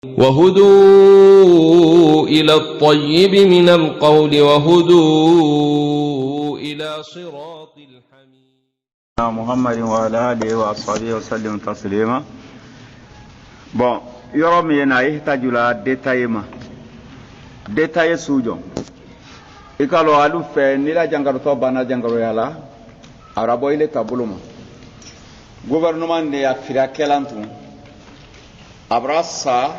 وهدوا إلى الطيب من القول وهدوا إلى صراط الحميد محمد وعلى آله وأصحابه وسلم تسليما. Bon, yɔrɔ min na i hitaaju la détaillé sujo i ka lɔ alu fɛ n'i la jankarotɔ banna jankaroya la a bɛ bɔ ile taabolo ma gouvernement de y'a fira kɛlan tun a b'a sa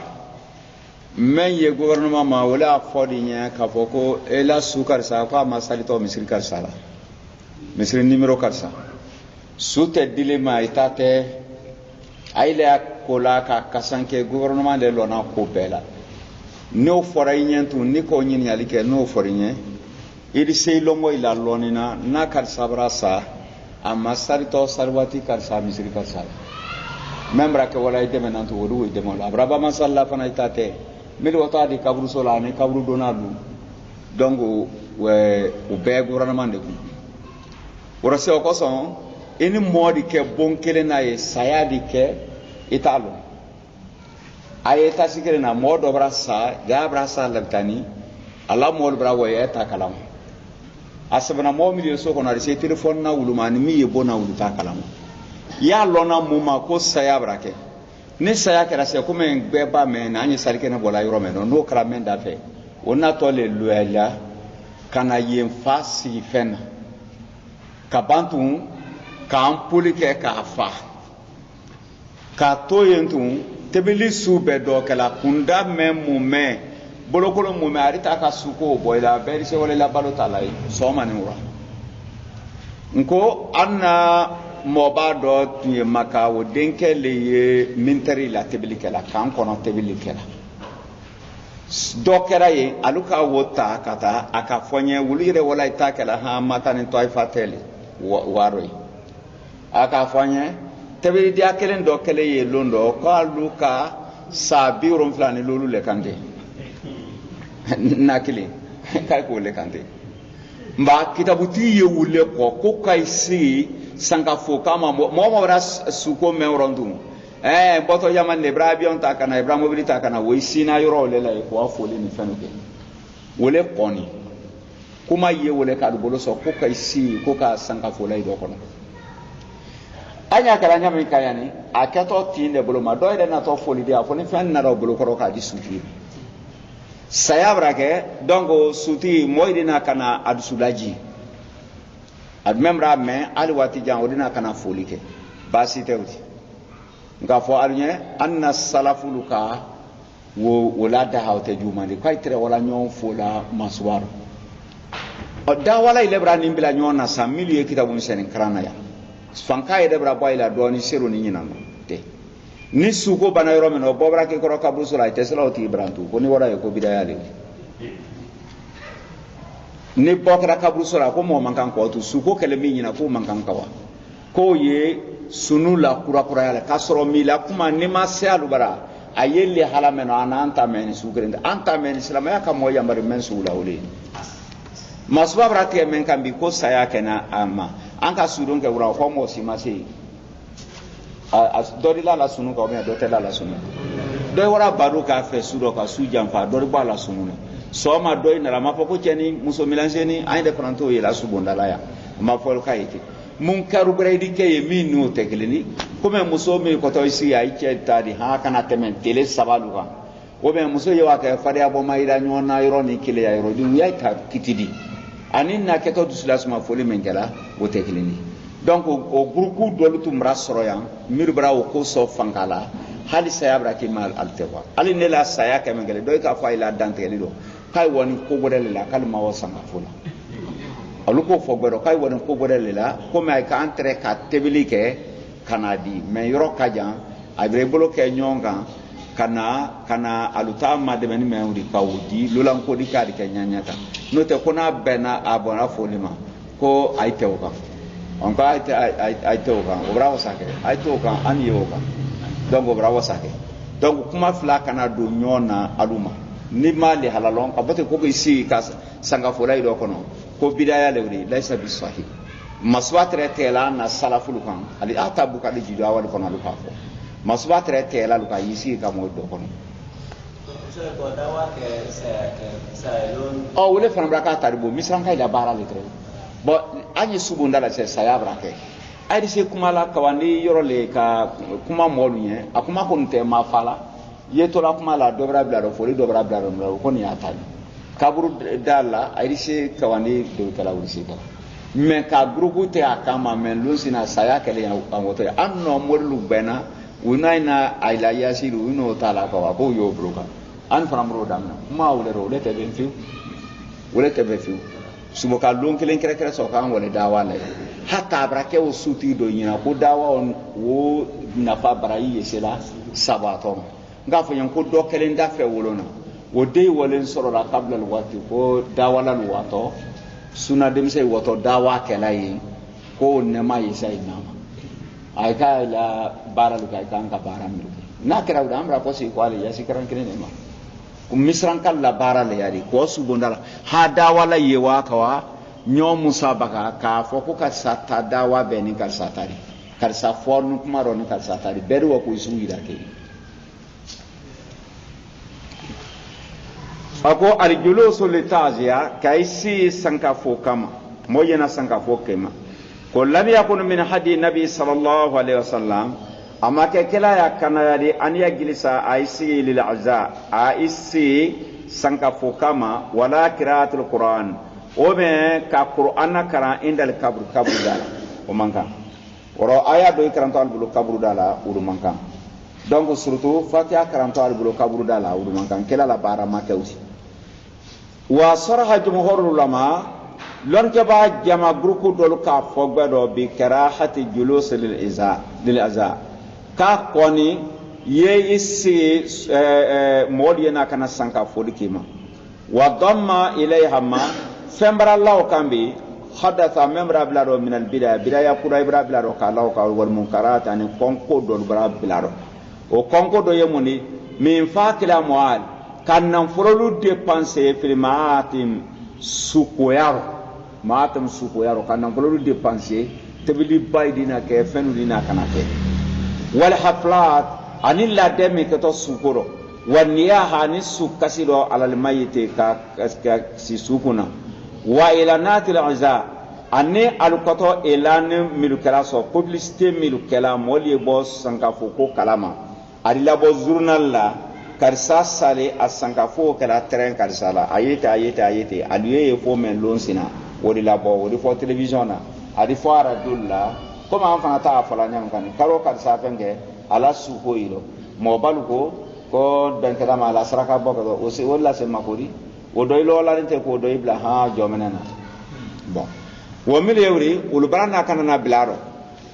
min ye gouvernement ma wale a fɔ de ɲɛ k'a fɔ ko e la su karisa ko a ma salitɔ misiri karisa la misiri numéro karisa su tɛ dili ma i ta tɛ a ile a ko la ka kasanke gouvernement de lɔnna ko bɛɛ la n'o fɔra i ɲɛ tun ni k'o ɲininkali kɛ n'o fɔra i ɲɛ i bɛ se i lɔngɔ i la lɔnni na n'a karisa bara sa a ma salitɔ saliwaati karisa misiri karisa la même bara kɛ wala i dɛmɛ na tun olu dɛmɛ la a bara ba masala fana i ta tɛ mili wɔtɔ a di kaburuso la ani kaburu donna lu donc o bɛɛ gouvernement de kun o se o kosɔn i ni mɔɔ de kɛ bon kelen na ye saya de kɛ i t'a lɔn a ye tasi kelen na mɔɔ dɔ bara sa jaa bara sa labitani ala mɔɔ bara wɔyɛ ta kalama a sɛbɛnna mɔɔ min ye so kɔnɔ a bɛ se téléphone na wulu ma ani min ye bon na wulu t'a kalama i y'a lɔnna mun ma ko saya bara kɛ ni saya kɛra se komi bɛɛ b'a mɛn an ye salikɛnɛ bɔla yɔrɔ min na n'o kɛra mɛn da fɛ o natɔ le loyala ka na yen fa sigi fɛn na ka ban tun k'an poli kɛ k'a fa k'a to yen tun tebili su bɛɛ dɔ kɛla kunda mɛn mun mɛn bolokolo mun mɛn ale t'a ka suko bɔ i la bɛɛ se wale la balo t'a la ye sɔgɔma ni wura nko an na mɔba dɔ tun ye maka o denkɛ le ye militaire la tebili kɛla k'an kɔnɔ tebili kɛla dɔ kɛra yen alu ka wo ta ka taa a ka fɔ n ye wulu yɛrɛ wala i ta kɛla han ma taa ni tɔyifa tɛ le waro ye a ka fɔ n ye tɛbɛdiya kelen dɔ kɛlen ye lon dɔ k'alu ka saa 70 ni lolu le kan tɛ na kelen k'a k'o le kan tɛ nka kitabutigi ye wule kɔ ko ka i sigi sankafo kama mɔgɔ bɛna suko mɛn yɔrɔ tun bɔtɔ yama ne bɛra avion ta ka na i bɛra mobili ta ka na o ye sina yɔrɔ le la ye k'o foli ni fɛn kɛ wele kɔni kuma ye wele k'a bolo sɔn ko ka i sigi ko ka sankafo la i dɔ kɔnɔ an y'a kɛra ɲa min ka yan ni a kɛtɔ tin de bolo ma dɔw yɛrɛ natɔ foli de a fɔ ni fɛn nana o bolo kɔrɔ k'a di sutigi saya bɛra kɛ donc sutigi mɔgɔ de na ka na a dusu laji a même b'a mɛn hali waati jan o de na ka na foli kɛ baasi tɛ o ti nka fɔ alu ɲɛ an na salafulu ka o la daha o tɛ juguman de k'a tɛrɛ wala ɲɔgɔn fo la masuwaro da wala ile bɛra nin bila ɲɔgɔn na san milu ye kitabu misɛnnin karan na yan fanka yɛrɛ bɛra bɔ a la dɔɔni sero ni ɲinan tɛ ni suko bana yɔrɔ min na o bɔ bɛra k'i kɔrɔ kaburuso la a tɛ sira o tigi birantu ko ni wara ye ko bidaya le ni bɔ kɛra kaburuso la ko mɔgɔ man kan kɔ tu suko kɛlɛ min ɲinan k'o man kan ka wa k'o ye sunu la kurakuraya la k'a sɔrɔ mi la kuma ni ma se alu bara a ye lehala mɛn na an ta mɛn ni sugu kelen tɛ an ta mɛn ni silamɛya ka mɔgɔ yamari mɛn sugu la o le masuba bɛra tigɛ mɛn kan bi ko saya kɛnɛ a ma an ka sudon kɛ wura fɔ mɔgɔ si ma se yen dɔ de la sunu kan dɔ tɛ la sunu dɔ ye wara baro k'a fɛ su dɔ ka su janfa dɔ de b'a la sunu na sɔgɔma dɔ in nana a ma fɔ ko cɛ ni muso milanseni an yɛrɛ fana t'o yɛlɛ subondala yan a ma fɔ k'a ye ten mun kɛra bɛrɛ kɛ ye min n'o tɛ kelen ni komi muso min kɔtɔ i sigi a ye cɛ ta di han kana tɛmɛ tele sabalu kan o bɛ muso ye wa kɛ fariya bɔ ma yira ɲɔgɔn na yɔrɔ ni keleya yɔrɔ di u y'a ta kiti di ani na kɛtɔ dusulasuma foli min kɛra o tɛ kelen ni donc o groupe dɔlu tun b'a sɔrɔ yan miiri bara o ko sɔn fanga la hali saya bɛra k'i ma ali tɛ kuwa hali ne la saya kɛmɛ kelen dɔ k'a fɔ a ye la dantigɛli dɔ k'a ye wɔni ko wɛrɛ de la k'ale ma wa sankafo la olu k'o fɔ gbɛdɔ k'a ye wɔni ko wɛrɛ de la komi a ye k'an tɛrɛ ka tebili kɛ ka na di mais yɔrɔ ka jan a bɛ i bolo kɛ ɲɔgɔn kan ka na alu t'a ma dɛmɛ ni mɛ wuli ka o di lolanko di k'a de kɛ ɲaɲa kan n'o tɛ ko n'a bɛnna a bɔnna foli ma ko a ye tɛ o kan ko a ye tɛ o kan o bɛra wasa kɛ a ye tɛ o kan an ye o kan donc o bɛra wasa kɛ donc kuma fila kana don ɲɔgɔn na alu ma ni ma lehala lɔn ka bɔ ten ko k'i sigi ka sangafola yi dɔ kɔnɔ ko bidaya le wuli layisa bi sahih masuba tɛrɛ tɛla na salafulu kan ali a ta bukali jido awali kɔnɔ alu k'a fɔ masuba tɛrɛ tɛla lu ka y'i sigi ka mɔgɔ dɔ kɔnɔ o wole fana bra ka taribo misran kay la bara le tre bo anyi subunda la saya bra ke ay se kuma la kawandi yoro le ka kuma molu nye akuma ko nte ma fala yeto la kuma la dobra bla ro fori dobra bla ro ko ni atali kaburu dalla ay se kawandi do kala wuri se kala me ka grupu te akama men lusina saya kele ya angoto anno morlu bena unaina ayla yasiru uno tala ko yo broka an faramro damna ma wole ro le te ben fiu wole te ben fiu sumo ka lon kelen kere kere so kan wole dawa le hatta brake o suti do nyina ko dawa on wo nafa barayi yesela sabato ngafo yan ko do kelen da fe wolona wo de wolen soro la qabla al waqti ko dawa la wato suna dem say woto dawa kelay ko nema yesay nama ay ka la baral ka kan ka baram na kera da amra ko si ko ali yasi karan kene ma misran kala baral yari ko su bondala ha dawa la yewa kawa nyo musabaka ka foko ka sata dawa beni ka satari kar sa fornu kuma ron ka satari beru ko isu ida ke ako aljulusu litazia kaisi sanka fokama moyena sanka fokema ko lam yakun min hadi nabi sallallahu alaihi wasallam amma ke kila ya kana yadi an ya gilisa aisi lil azza aisi sanka fokama wala qiraatul qur'an o me ka qur'ana kara indal kabru dala o manka oro aya do karanto al bulu kabru dala uru manka donc surtout fatiha karanto al bulu kabru dala uru manka kila la bara makausi wa sarha jumhurul ulama lon ke ba jama grupu dolu ka fogbe do bi karahati julus lil azza ka koni ye isi modi na kana sanka fodikima wa damma ilayha ma fembara law kambi hadatha memra blaro min al bidaya kura ibra blaro ka law ka wal munkarat ani konko dolu bra blaro o konko do yemuni min fakila mual kannan furolu dépenser filmatim sukoyaro matam sukoyaro kannan furolu dépenser tebili baydina ke fenu dina kanake wal haflat anilla demi keto sukoro waniyaha ni sukasiro alal mayite ka si sukuna wa ilanatil azza anne alukato elan milukela so publicité milukela moli boss sanka foko kalama adila bo journal la karsa sale asankafo kala terrain karsala ayete aliye fo men lonsina wodi labo wodi fo television na adi fo radio la comme enfant ta fala nyam kan karo karsa fenge ala suko ilo mo baluko ko dankala mala saraka boko o se wala se makori o doy lo la nte ko doy bla ha jomenana bon wo mil yewri ul barana kanana blaro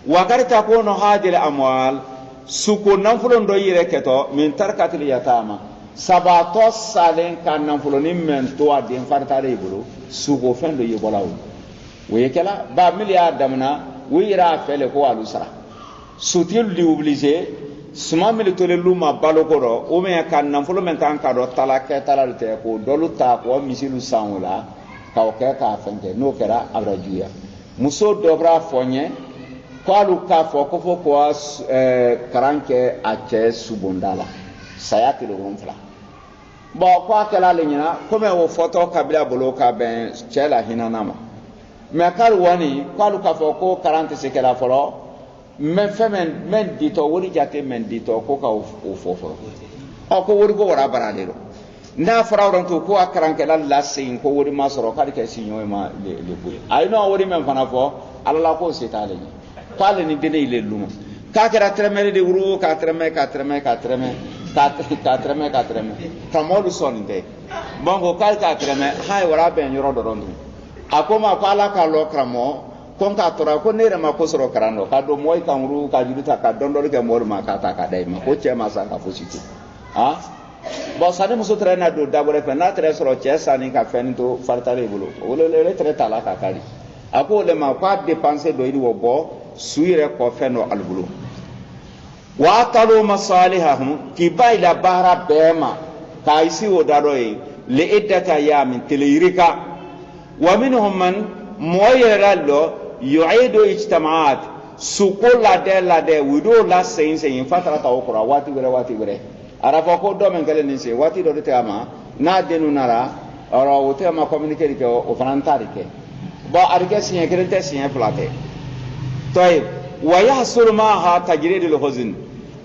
wa garita ko no hadil amwal suko nanfulon do yire keto min tarkatil yatama sabato salen kan nanfulo ni men to adin fartare ibulu suko fendo yibolaw we kala ba milliard damna wira fele ko alusara sutil li obligé suma militole luma balokoro o me kan nanfulo men kan ka do talake talalte ko dolu ta ko misilu sanwala ka o ke ka fende no kera abrajuya muso dobra fonye kwalu ka fo ko fo ko karanke a che subondala sayati lo ronfla bo kwa kala lenyina kome wo foto kabila bolo ka ben chela hinanama me kal wani kwalu ka fo ko 40 sekela folo men femen men dito wori jate men dito ko ka o fofo o ko wori go wara baralero na farawran to ko karanke la sin ko wori masoro kadi ke sinyo ma le bu ay no wori men fana fo ala ko setale pale ni dene ile luma ka kera tremere de wuro ka treme tamolu sonde bongo ka treme hay wara ben yoro dorondu akoma pala ka lo kramo kon ka tora ko nere ma ko soro karano ka do moy kan ru ka juduta ka dondol ke mor ma ka ta ka dai ma ko che ma sa ka fositi ha bo sane muso trena do dabore fe na tre soro che sani ka fento fartale bulo wolo le tre tala ka kali ako le ma pa dépenser do yi wo bo suire ko feno albulo wa talu masalihahum kibaila bahra bema kaisi odaroy li iddata yamin tilirika wa minhum man moyerallo yu'idu ijtima'at sukola de la de wido la sein fatrata okura wati were arafa ko do men kelen ni se wati do te ama na denu nara ora o te ama communiquer ke o fanantari ke ba arike sinya kelen te sinya plate toy wa yahsul maha tajridul huzn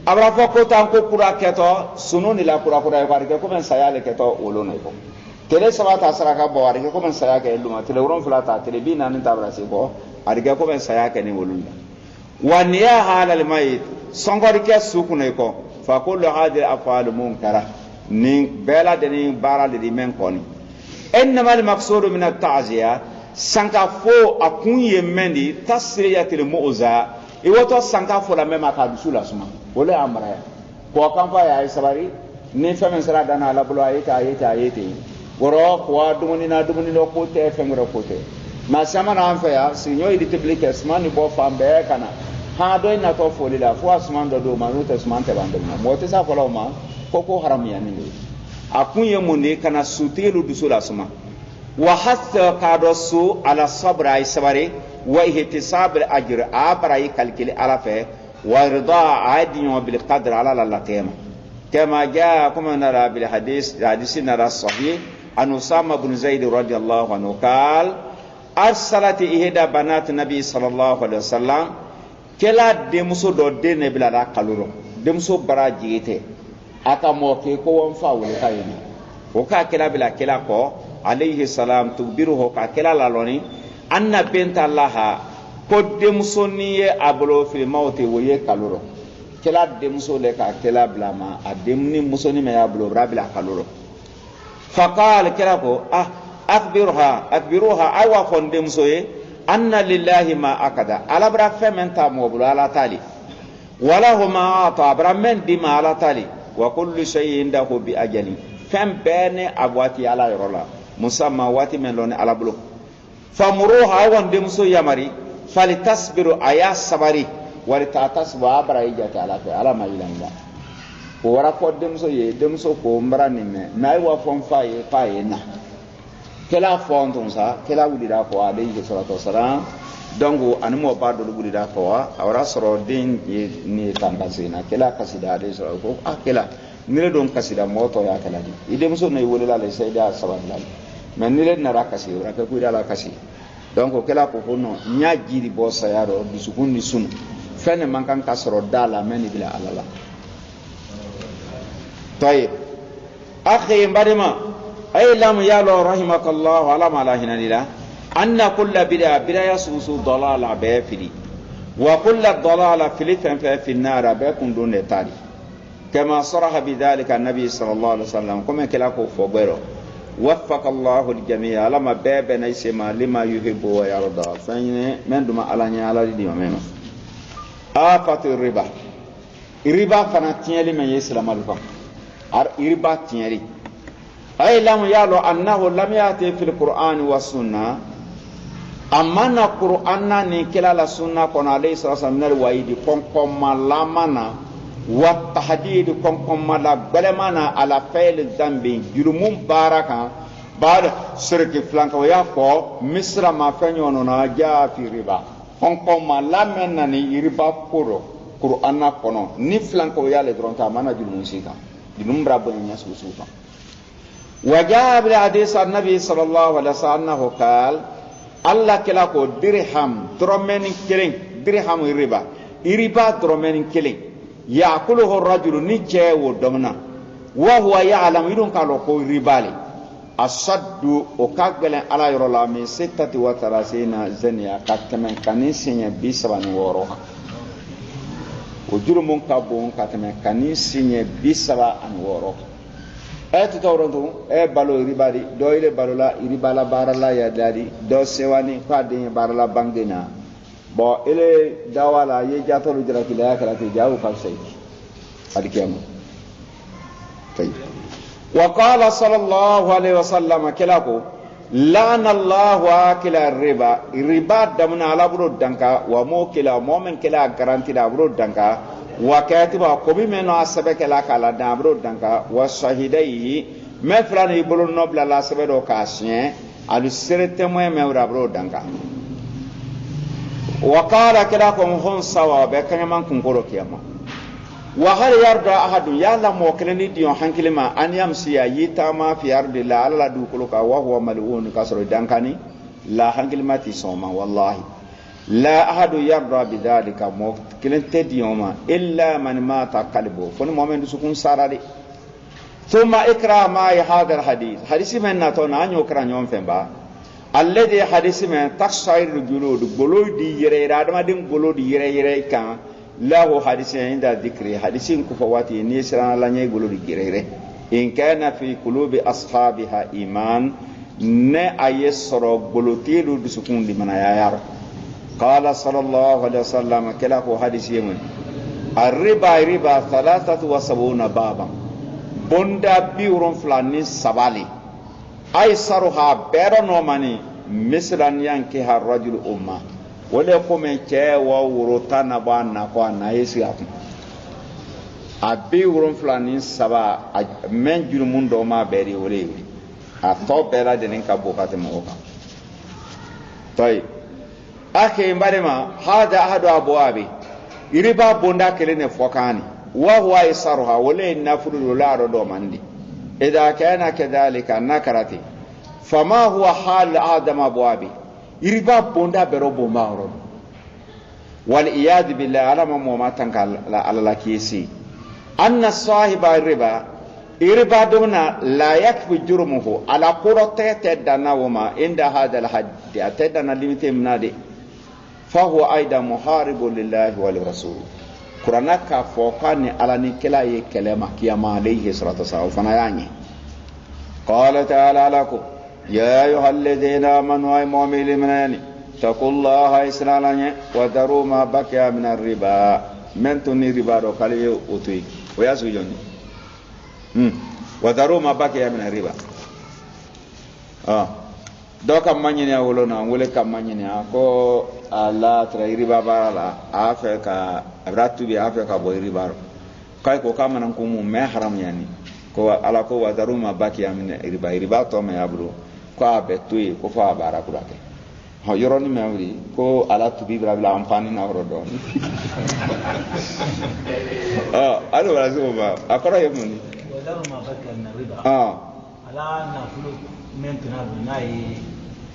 arafa ko tan ko kura keto sununi la kura kura ko arike ko men sayale keto olono ko tele sabata saraka bo arike ko men sayake luma tele uron flata tele bina ni tabra se ko arike ko men sayake ni wolunda wa niyaha ala al mayit songori ke sukune ko fa kullu hadhihi af'al munkara ni bela deni barale di men koni innama al maqsud min at ta'ziya sanka fo akunye mendi tasriyatil mu'za iwoto sanka fo la mema ka dusula suma wala amraya ko kan fa ya sabari ni femen sara dana la bulo ayete woro ko dumuni no ko te femro ko te ma sama na anfa ya sinyo idi tiblike smani bo fambe kana ha do ina to foli la fo asman do manu te asman te bande mo te sa folo ma ko haram ya ni akunye munde kana sutilu dusula suma wa hatta qadosu ala sabra ay sabari wa ihtisab al ajr abrai kalkili ala fe wa rida adiyo bil qadr ala la tema kama jaa kama nara bil hadith nara sahih an usama ibn zaid radiyallahu anhu qal arsalat ihda banat nabi sallallahu alaihi wasallam kela demuso do dene bilala kaluro demuso bara jigete aka moke ko won fa wala kayni o ka kela bila kela ko alayhi salam tubiruhu ka kela laloni anna benta allaha ko demuso niye abolo fil mauti woye kaluro kela demuso le ka kela blama ademni muso ni me abolo rabila kaluro faqal kela ko akbiruha aywa fon demuso ye anna lillahi ma akada ala bra fementa mobulu ala tali wala huma ata bra men dima ala tali wa kullu shay'in indahu bi ajali fem bene abwati ala yorola musamma wati men loni ala bulu famuruha wan demso yamari falitasbiru aya sabari wal tatasbu abra ijata ala fa ala ma ilanga ko wara ko demso ye demso ko mbrani me nay wa fon faye na kela fondon sa kela wulida ko alayhi salatu wassalam donc animo ba do wulida ko awra soro din ni tandasina kela kasida alayhi salatu ko kela nire don kasida moto ya kala di ide muso ne wulila le sayda saballa men nire nara kasira ka kuida la kasi donc kela ko hono nya jiri bo sayaro bisukun ni sun fene man kan kasoro dala men bila alala tayib akhi barima ay lam yalo rahimakallah ala ma la hinalila anna kull bid'a yasusu dalala ba fili wa kull dalala fili fi an-nar ba kun dun tali kama saraha bidhalika an-nabi sallallahu alaihi wasallam kuma kala ko fogero waffaqallahu al-jami'a ala ma baba naysima lima yuhibbu wa yarda fayne men duma ala nya ala di mema afatu riba fana tieli men islam al-fa riba tieli ay lam yalo annahu lam yati fil qur'an wa sunna amana qur'anna ni kila la sunna kono alayhi sallam min al waidi kon malamana wa tahdid kon mala balamana ala fa'il dhanbi jurumum baraka ba'da shirki flanka wa yaqo misra ma fanyono na ja fi riba kon malamana ni riba koro qur'anna kono ni flanka wa yale dronta mana jurumun sita junum rabban nyasusuta وجاء بالحديث النبي صلى الله عليه وسلم انه قال الله كلاكو درهم درمن كلين درهم ربا درمن كلين ياكله الرجل نجي ودمنا وهو يعلم يدون قالوا كو ربالي أصد وكاغل على يرولا من 36 زنيا كاتمن كنيسين بيسبان وروها وجرمون كابون كاتمن كنيسين بيسبان وروها et tawronto balo ribari do ile balola iribala barala ya dari do sewani fadin barala bangena bo ile dawala ye jatolu jiraki la kala ti jawu ka sey adikiyam tay wa qala sallallahu alaihi wasallam kilako lana allah akila riba damna ala buro danka wa mo kila momen kila garanti da buro danka wa katiba ko bi meno asabeke la kala da bro danka wa shahidai me frani bolo nobla la sabedo kasien alu serete mo me ura bro danka wa qala kala ko hon sawa be kanyaman kun koro kiyama wa hal yarda ahadun ya la mo keleni dion hankilima an yamsiya yitama fi ardi la ala du kuluka wa huwa mal'un kasro dankani la hankilmati soma wallahi la ahadu yarda bidhalika mo kelente dioma illa man mata qalbu fon momen sukun sarade thumma ikra ma hadha alhadith hadisi men natona anyo kra nyom femba alladhi hadisi men taksayr julud golodi yere radama din golodi yere kan lahu hadisi inda dhikri hadisin kufawati ni sirana lanye golodi yere in kana fi qulubi ashabiha iman ne ayesoro golotilu dusukun di manayar qala sallallahu alaihi wasallam kala ko hadisi yemun riba 73 baba bonda biuron flani sabali ay saruha bero no mani mislan yanki har rajul umma wala ko men ce wa wurotana bana ko na yesi aku abiuron flani saba men jurmun do ma beri wole a to bela de ka bokate mo ka tay ake mbarema hada ahadu abwabi iriba bonda kelene fokani wa huwa isaruha wala nafuru la rodo mandi idha kana kadhalika nakarati fama huwa hal adam abwabi iriba bonda berobo maro wal iyad billahi alama mo matanka ala kisi anna sahiba riba iriba dona la yakfi jurmuhu ala qurata tadana wama inda hada al hadd atadana limite mnade fa huwa aida muharibu lillahi wa lirrasul qur'ana ka fokani ala ni kala ye kalama kiyama alayhi salatu wasallam fana yani qala ta'ala lakum ya ayyuhalladhina amanu ay mu'minina taqullaha islalanya wa daru ma baqiya min ar-riba man tuni riba do kale otui o yasu joni wa daru ma baqiya min ar-riba do kam manyini awolona wole kam manyini ko ala tra riba barala afrika abratu bi afrika bo riba kai ko kama nan ko mu me haram yani ko ala ko wa daru ma baqiya min riba to me abru ko abetu ko fa bara ko dake ho yoroni me awri ko ala tubi bla amfani na rodo alo wala zo ba akora yemuni wa daru ma baqiya min riba ala na fulu mentuna bunai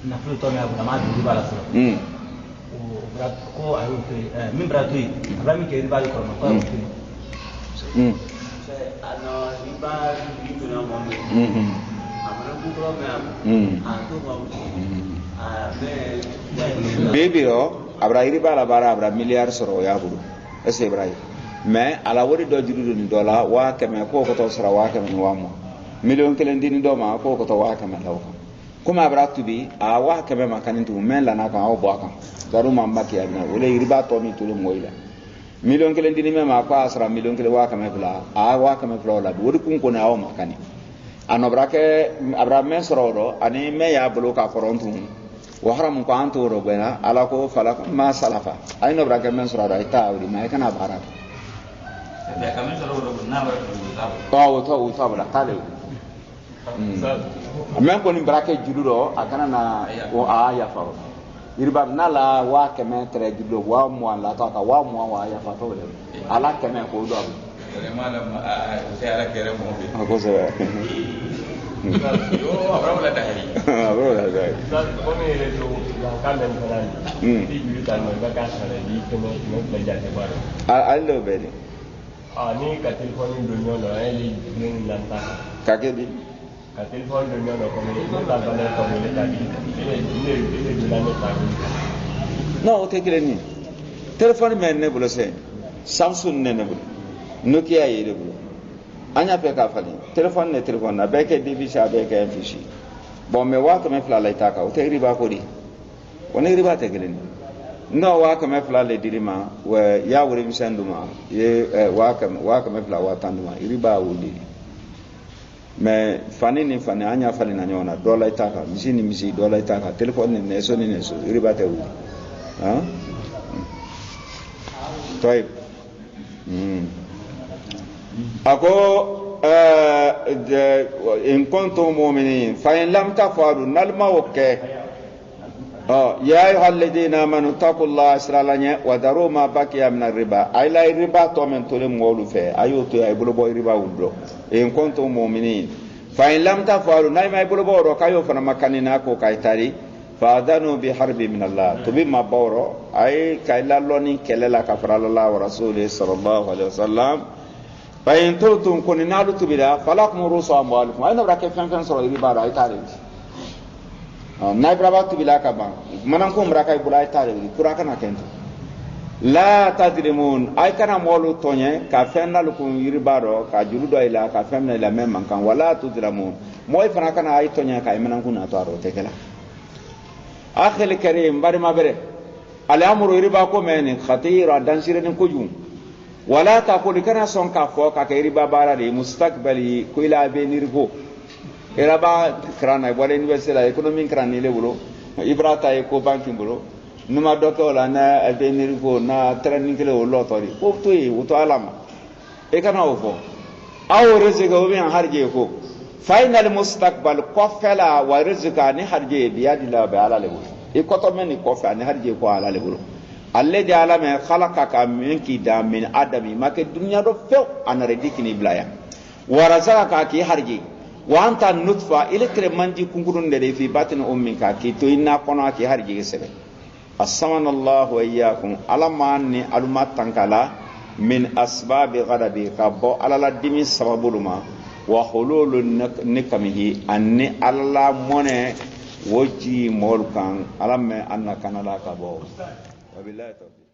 na fulu to me abu ma riba la so ko ayo ke min bratui abami ke riba ko ma ko ano riba bituna mo amana ku problem antu mo bebiro abra riba la bara abra milliard soro ya budu ese ibrahim mais ala wori do judu ni dola wa keme ko to sara wa keme wa mo million kelen dini do ma ko to wa keme law kuma abra tubi a wa keme makanin tu men la na ka o bo kan daru mamma ke abna wala riba to mi tulu moyla million kelen dini me ma ko asra million kelen wa keme bla a wa keme bla la wori kun ko na o makani ano brake abra men soro ani me ya blo ka korontu wa haram ko antu ro bena ala ko fala ma salafa ay no brake men soro ay tawri ma kana bara ya kamen soro ro na bara ko to bla kale men ko ni brake juludo akana na o aya fa irba nala wa kemen tre juludo wa mo la ta ka wa mo wa ya fa to le ala kemen ko do malam saya ala kere mo bi ko se yo abra wala dahi sal kone le do la kamen falan di juta no ba ka sare di kene no bajate baro allo bene ni ka telefon do nyono ay li ngin lanta ka ke di ka telefon do nyono ko mi la bale ko mi ta di ne do la ne ta no o te kele ni telefon men ne bulo se Samsung ne bulo Nokia ye de bulo anya pe ka fali telefon ne telefon na beke divisi abeke fishi bon me wa ko me fla la itaka o te riba ko di woni riba te kele ni no wa ko me fla le dirima wa ya wori bisanduma ye wa ko me fla wa tanduma riba wudi me fani ni fani anya fali na nyona dola itaka misi dola itaka telefon ne so ni ne so riba te wudi طيب ako in kuntum mu'minin fa in lam taf'alu nalma wakke يا أيها الذين آمنوا اتقوا الله اسرالانيا وذروا ما بقي من الربا أي لا الربا تومن تولم مولو في أيوتو يبلو بو ربا ودو إن كنتم مؤمنين فإن لم تفعلوا نايم يبلو بو ركايو فنمكننا كو كايتاري فأذنوا بحرب من الله تبي ما بورو أي كايلا لوني كللا كفر الله ورسوله صلى الله عليه وسلم فإن تلتم كن نالو تبلا فلكم رؤوس أموالكم أين بركة فين سر ربا أي تاري نايبرا تبلا كبان منكم بركة بلا أي تاري كورا كنا كنت لا تدرمون أي كنا مولو توني كفين لكم يربارو كجلود إلى كفين إلى من كان ولا تدرمون موي فنا كنا أي توني كاي منكم ناتوارو تكلا أخي الكريم باري ما بره الأمر يربا كومين خطير دانسيرن كوجون ولا تقول كنا سون كافو كيربا بارالي مستقبلي كويلا بينيرغو إربا كرانا ولا يونيفرسيتي ايكونومي كراني لبلو إبراتا يكو بانكين بلو نما دوكو لا نا بينيرغو نا تريننج لو لوتوري وفتوي وتو علما إكنا وفو أو رزقه بين هرجيكو فإن المستقبل كفلا ورزقا نهرجي بيد الله بعلى لبلو إكتو من كفلا نهرجي كو على لبلو الذي علم خلقك من كدا من آدم ما كالدنيا رفع أنا رديكني بلايا ورزقك كي هرجي وأنت النطفة إلى كرمانجي كنكرون لدي في باطن أمك كي توينا قنا كي هرجي سبب السمان الله وإياكم على ما أني علومات تنكلا من أسباب غضبي كبو على الدم سبب لما وحلول نكمه أني على من وجي مولكان على ما أن كان لا كبو وبالله التوفيق